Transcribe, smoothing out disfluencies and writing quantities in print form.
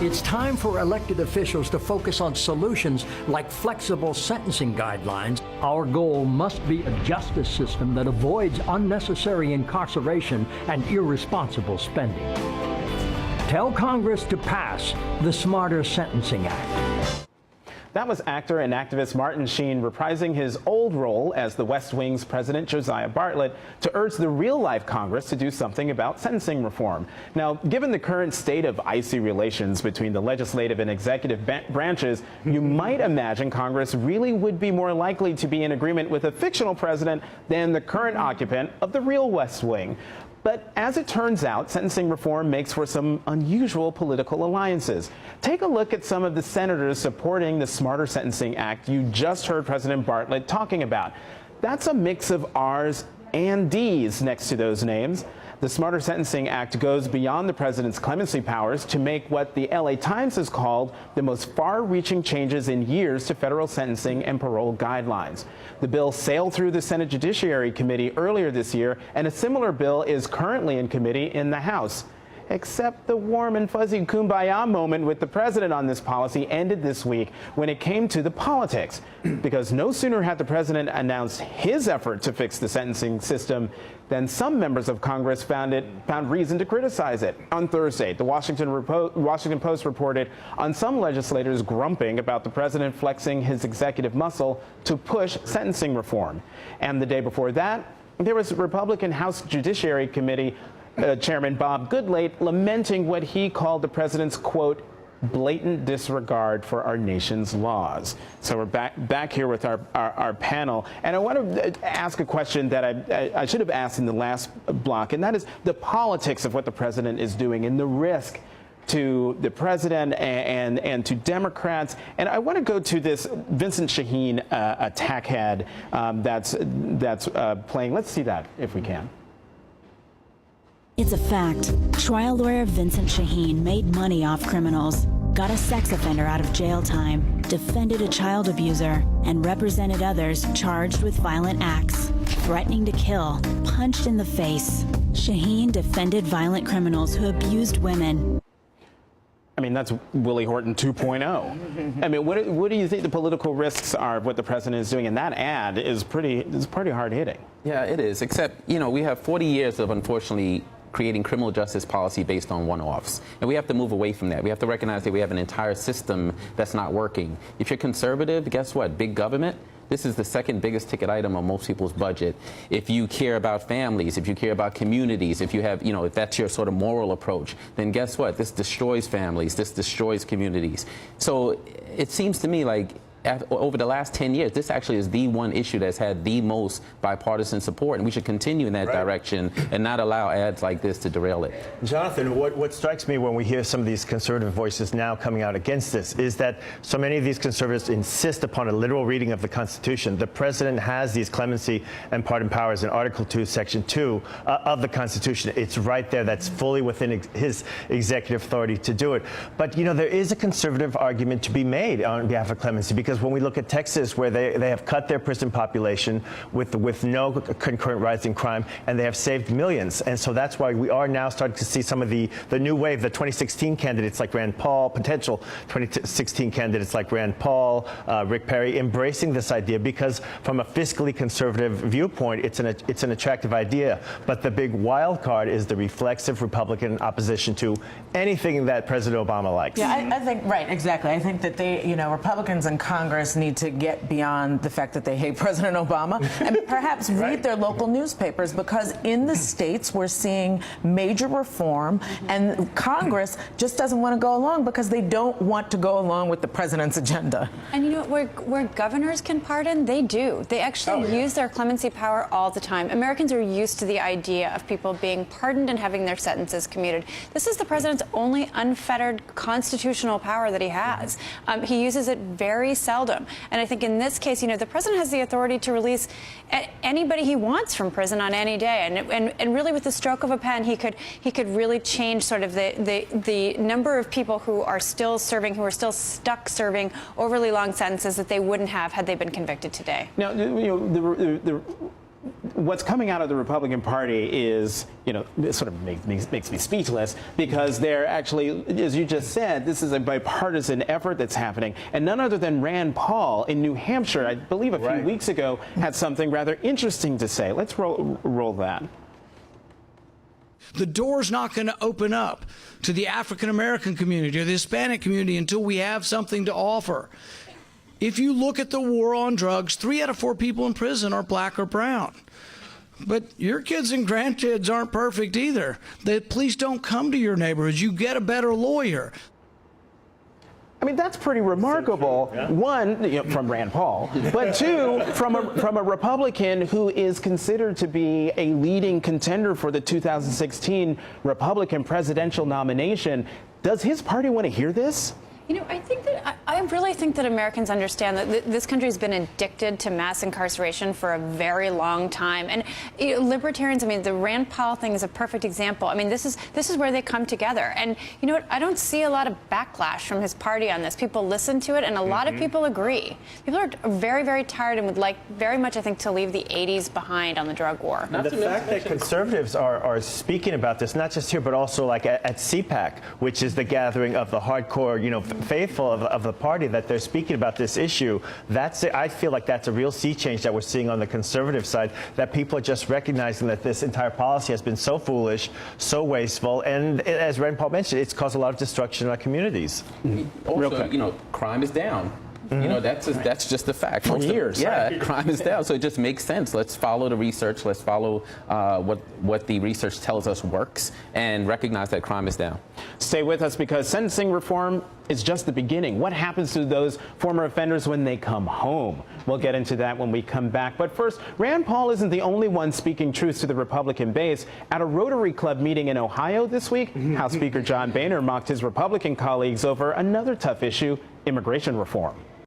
It's time for elected officials to focus on solutions like flexible sentencing guidelines. Our goal must be a justice system that avoids unnecessary incarceration and irresponsible spending. Tell Congress to pass the Smarter Sentencing Act. That was actor and activist Martin Sheen reprising his old role as the West Wing's President Josiah Bartlet to urge the real-life Congress to do something about sentencing reform. Now, given the current state of icy relations between the legislative and executive branches, you might imagine Congress really would be more likely to be in agreement with a fictional president than the current occupant of the real West Wing. But as it turns out, sentencing reform makes for some unusual political alliances. Take a look at some of the senators supporting the Smarter Sentencing Act you just heard President Bartlet talking about. That's a mix of R's and D's next to those names. The Smarter Sentencing Act goes beyond the president's clemency powers to make what the LA Times has called the most far-reaching changes in years to federal sentencing and parole guidelines. The bill sailed through the Senate Judiciary Committee earlier this year, and a similar bill is currently in committee in the House. Except the warm and fuzzy kumbaya moment with the president on this policy ended this week when it came to the politics. Because no sooner had the president announced his effort to fix the sentencing system than some members of Congress found reason to criticize it. On Thursday, the Washington Post reported on some legislators grumping about the president flexing his executive muscle to push sentencing reform. And the day before that, there was Republican House Judiciary Committee Chairman Bob Goodlate lamenting what he called the president's, quote, blatant disregard for our nation's laws. So we're back here with our panel. And I want to ask a question that I should have asked in the last block, and that is the politics of what the president is doing and the risk to the president and to Democrats. And I want to go to this Vincent Shaheen attack head that's playing. Let's see that if we can. It's a fact. Trial lawyer Vincent Shaheen made money off criminals, got a sex offender out of jail time, defended a child abuser, and represented others charged with violent acts, threatening to kill, punched in the face. Shaheen defended violent criminals who abused women. I mean, that's Willie Horton 2.0. I mean, what do you think the political risks are of what the president is doing? And that ad is pretty hard hitting. Yeah, it is. Except, you know, we have 40 years of, unfortunately, creating criminal justice policy based on one-offs. And we have to move away from that. We have to recognize that we have an entire system that's not working. If you're conservative, guess what? Big government. This is the second biggest ticket item on most people's budget. If you care about families, if you care about communities, if you have, you know, if that's your sort of moral approach, then guess what? This destroys families. This destroys communities. So it seems to me like over the last 10 years, this actually is the one issue that's had the most bipartisan support, and we should continue in that direction and not allow ads like this to derail it. Jonathan, what strikes me when we hear some of these conservative voices now coming out against this is that so many of these conservatives insist upon a literal reading of the Constitution. The president has these clemency and pardon powers in Article 2, Section 2 of the Constitution. It's right there. That's fully within his executive authority to do it. But, you know, there is a conservative argument to be made on behalf of clemency, because when we look at Texas, where they have cut their prison population with no concurrent rise in crime, and they have saved millions. And so that's why we are now starting to see some of the new wave, the 2016 candidates like Rand Paul, potential 2016 candidates like Rand Paul, Rick Perry, embracing this idea, because from a fiscally conservative viewpoint, it's an attractive idea. But the big wild card is the reflexive Republican opposition to anything that President Obama likes. Yeah, I think, right, exactly. I think that Republicans in Congress need to get beyond the fact that they hate President Obama and perhaps read their local newspapers, because in the states we're seeing major reform, and Congress just doesn't want to go along because they don't want to go along with the president's agenda. And you know what, where governors can pardon, they do. They actually use their clemency power all the time. Americans are used to the idea of people being pardoned and having their sentences commuted. This is the president's only unfettered constitutional power that he has. He uses it very seldom. And I think in this case, you know, the president has the authority to release anybody he wants from prison on any day. And really, with the stroke of a pen, he could really change sort of the number of people who are still serving, who are still stuck serving overly long sentences that they wouldn't have had they been convicted today. Now, you know, what's coming out of the Republican Party is, it sort of makes me speechless, because they're actually, as you just said, this is a bipartisan effort that's happening. And none other than Rand Paul in New Hampshire, I believe a few weeks ago, had something rather interesting to say. Let's roll that. The door's not going to open up to the African American community or the Hispanic community until we have something to offer. If you look at the war on drugs, 3 out of 4 people in prison are black or brown. But your kids and grandkids aren't perfect either. The police don't come to your neighborhoods. You get a better lawyer. I mean, that's pretty remarkable. So one, from Rand Paul, but two, from a Republican who is considered to be a leading contender for the 2016 Republican presidential nomination. Does his party want to hear this? I think that I really think that Americans understand that this country has been addicted to mass incarceration for a very long time. And libertarians, the Rand Paul thing is a perfect example. This is where they come together. And you know what? I don't see a lot of backlash from his party on this. People listen to it, and a lot of people agree. People are very, very tired and would like very much, I think, to leave the 80s behind on the drug war. And the fact that conservatives are speaking about this, not just here, but also like at CPAC, which is the gathering of the hardcore, faithful of the party, that they're speaking about this issue, I feel like that's a real sea change that we're seeing on the conservative side, that people are just recognizing that this entire policy has been so foolish, so wasteful, and as Rand Paul mentioned, it's caused a lot of destruction in our communities. Also, crime is down. That's just a fact. For years. Yeah, crime is down. So it just makes sense. Let's follow the research. Let's follow what the research tells us works, and recognize that crime is down. Stay with us, because sentencing reform is just the beginning. What happens to those former offenders when they come home? We'll get into that when we come back. But first, Rand Paul isn't the only one speaking truth to the Republican base. At a Rotary Club meeting in Ohio this week, House Speaker John Boehner mocked his Republican colleagues over another tough issue, immigration reform.